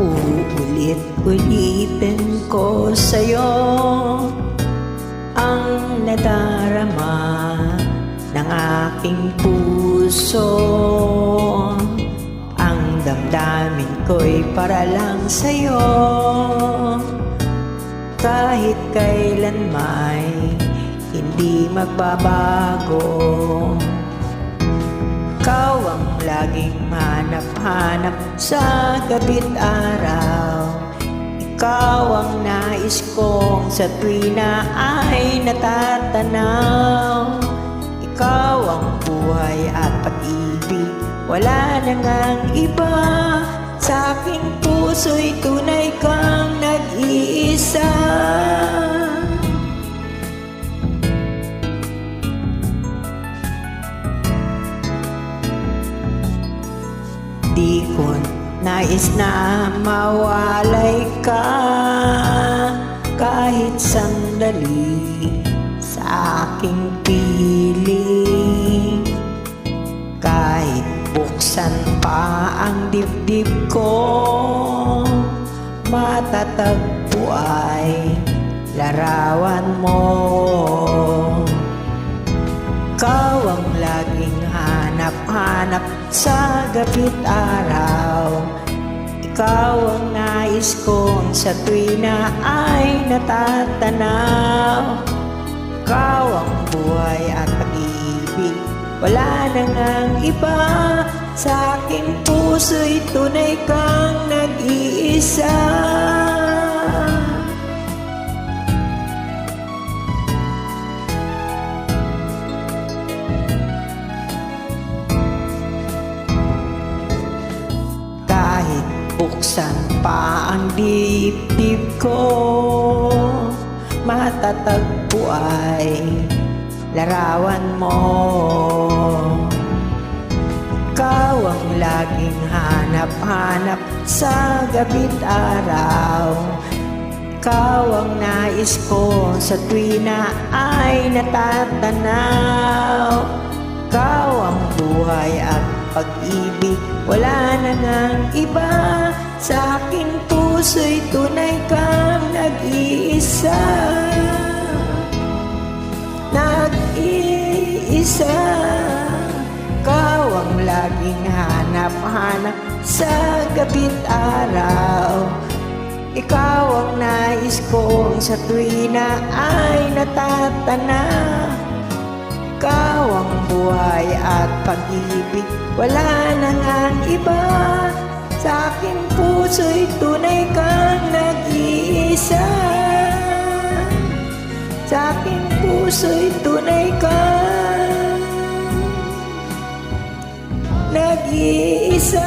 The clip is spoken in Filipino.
Uulit-ulitin ko sa'yo ang nadarama ng aking puso. Ang damdamin ko'y para lang sa'yo. Kahit kailan may hindi magbabago. Ikaw ang laging hanap-hanap sa gabi't araw. Ikaw ang nais kong sa tuwi na ay natatanaw. Ikaw ang buhay at pag-ibig, wala na ngang iba. Sa aking puso'y tunay kang nag-iisa. Di ko nais na mawalay ka kahit sandali sa aking piling. Kahit buksan pa ang dibdib ko, matatagpo ay larawan mo. Ikaw ang laging hanap-hanap sa gabi't araw. Ikaw ang nais kong sa tuwi na ay natatanaw. Ikaw ang buhay at pag-ibig, wala na ngang iba. Sa aking puso'y tunay kang nag-iisa. Buksan pa ang dibdib ko, matatagpo ay larawan mo. Ikaw ang laging hanap-hanap sa gabi't araw. Ikaw ang nais ko sa tuwi na ay natatanaw. Ikaw ang buhay at pag-ibig, wala na ngang iba. Sa aking puso'y tunay kang nag-iisa. Nag-iisa. Ikaw ang laging hanap-hanap sa gabi't araw. Ikaw ang nais kong sa tuwi na ay natatanaw. Ikaw ang buhay at pag-ibig, wala na ngang iba. Sa aking puso'y tunay kang nag-iisa. Sa aking puso'y tunay kang nag-iisa.